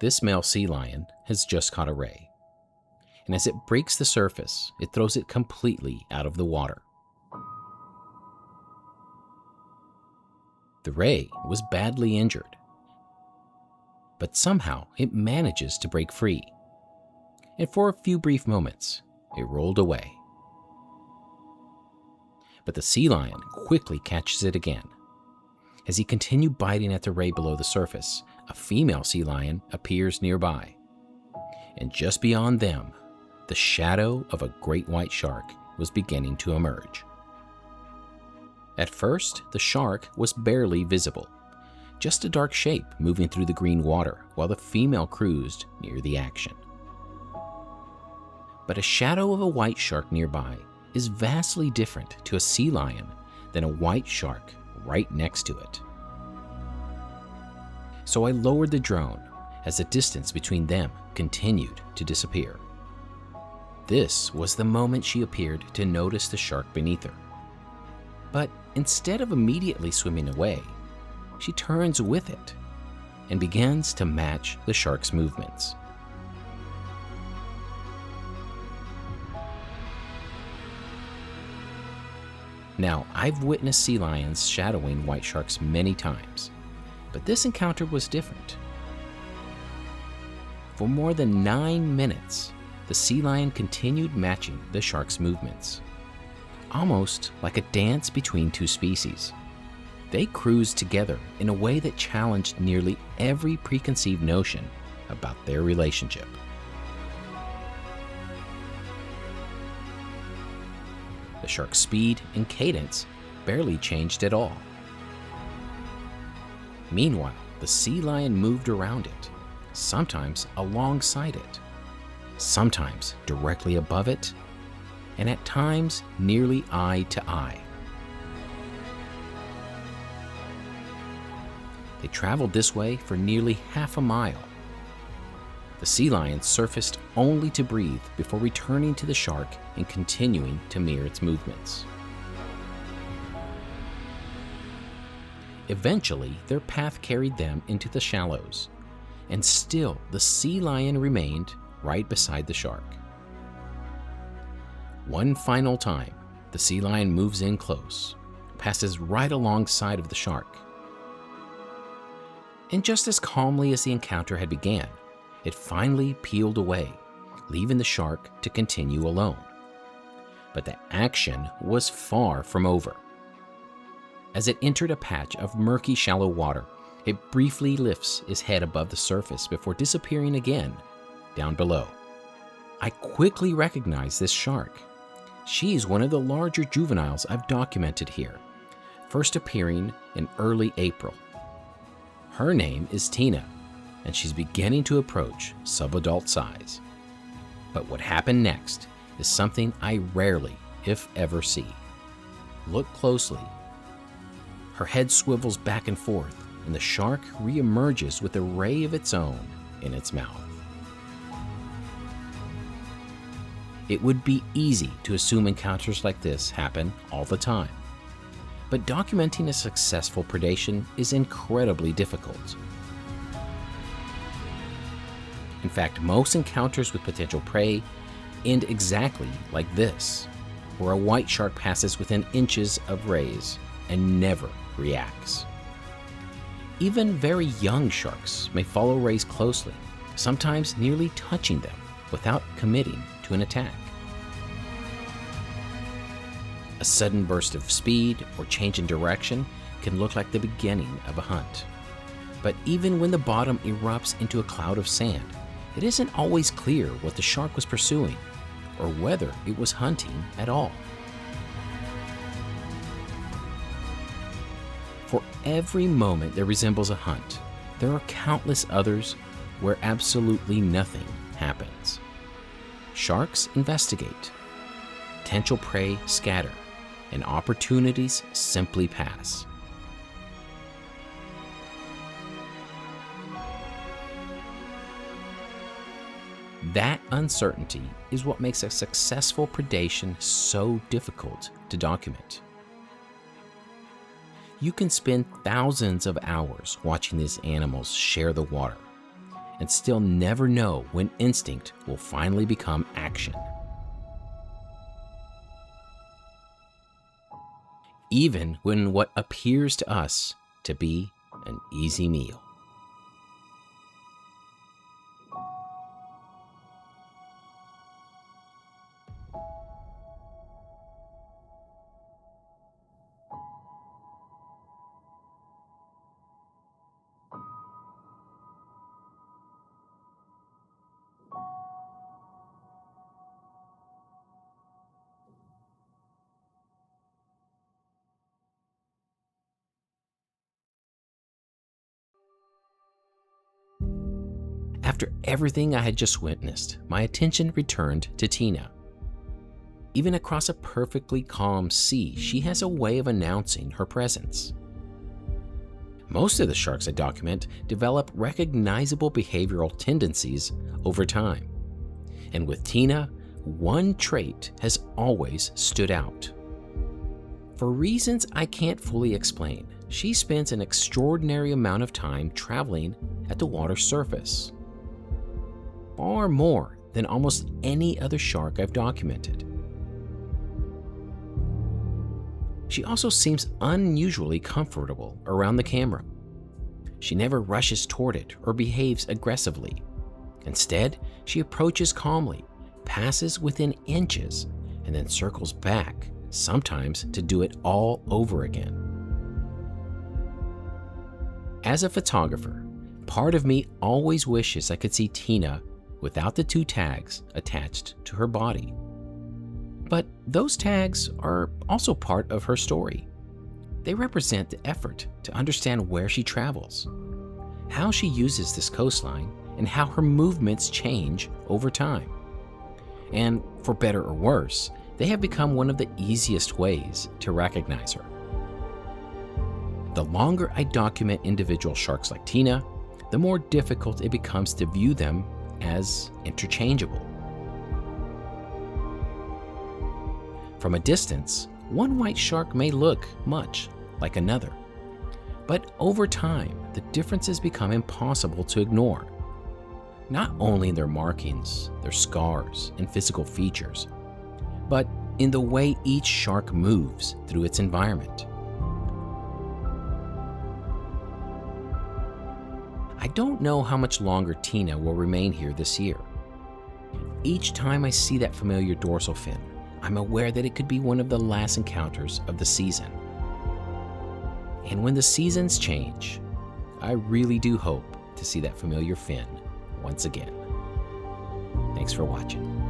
This male sea lion has just caught a ray, and as it breaks the surface, it throws it completely out of the water. The ray was badly injured, but somehow it manages to break free, and for a few brief moments, it rolled away. But the sea lion quickly catches it again. As he continued biting at the ray below the surface, a female sea lion appears nearby. And just beyond them, the shadow of a great white shark was beginning to emerge. At first, the shark was barely visible, just a dark shape moving through the green water while the female cruised near the action. But a shadow of a white shark nearby is vastly different to a sea lion than a white shark right next to it. So I lowered the drone as the distance between them continued to disappear. This was the moment she appeared to notice the shark beneath her. But instead of immediately swimming away, she turns with it and begins to match the shark's movements. Now, I've witnessed sea lions shadowing white sharks many times, but this encounter was different. For more than 9 minutes, the sea lion continued matching the shark's movements, almost like a dance between two species. They cruised together in a way that challenged nearly every preconceived notion about their relationship. The shark's speed and cadence barely changed at all. Meanwhile, the sea lion moved around it, sometimes alongside it, sometimes directly above it, and at times nearly eye to eye. They traveled this way for nearly half a mile. The sea lion surfaced only to breathe before returning to the shark and continuing to mirror its movements. Eventually, their path carried them into the shallows, and still the sea lion remained right beside the shark. One final time, the sea lion moves in close, passes right alongside of the shark. And just as calmly as the encounter had began, it finally peeled away, leaving the shark to continue alone. But the action was far from over. As it entered a patch of murky, shallow water, it briefly lifts its head above the surface before disappearing again down below. I quickly recognized this shark. She is one of the larger juveniles I've documented here, first appearing in early April. Her name is Tina, and she's beginning to approach subadult size. But what happened next is something I rarely, if ever, see. Look closely. Her head swivels back and forth, and the shark reemerges with a ray of its own in its mouth. It would be easy to assume encounters like this happen all the time, but documenting a successful predation is incredibly difficult. In fact, most encounters with potential prey end exactly like this, where a white shark passes within inches of rays and never reacts. Even very young sharks may follow rays closely, sometimes nearly touching them without committing to an attack. A sudden burst of speed or change in direction can look like the beginning of a hunt. But even when the bottom erupts into a cloud of sand, it isn't always clear what the shark was pursuing or whether it was hunting at all. For every moment that resembles a hunt, there are countless others where absolutely nothing happens. Sharks investigate, potential prey scatter, and opportunities simply pass. That uncertainty is what makes a successful predation so difficult to document. You can spend thousands of hours watching these animals share the water, and still never know when instinct will finally become action. Even when what appears to us to be an easy meal. After everything I had just witnessed, my attention returned to Tina. Even across a perfectly calm sea, she has a way of announcing her presence. Most of the sharks I document develop recognizable behavioral tendencies over time. And with Tina, one trait has always stood out. For reasons I can't fully explain, she spends an extraordinary amount of time traveling at the water's surface. Far more than almost any other shark I've documented. She also seems unusually comfortable around the camera. She never rushes toward it or behaves aggressively. Instead, she approaches calmly, passes within inches, and then circles back, sometimes to do it all over again. As a photographer, part of me always wishes I could see Tina without the 2 tags attached to her body. But those tags are also part of her story. They represent the effort to understand where she travels, how she uses this coastline, and how her movements change over time. And for better or worse, they have become one of the easiest ways to recognize her. The longer I document individual sharks like Tina, the more difficult it becomes to view them as interchangeable. From a distance, one white shark may look much like another, but over time, the differences become impossible to ignore. Not only in their markings, their scars, and physical features, but in the way each shark moves through its environment. I don't know how much longer Tina will remain here this year. Each time I see that familiar dorsal fin, I'm aware that it could be one of the last encounters of the season. And when the seasons change, I really do hope to see that familiar fin once again. Thanks for watching.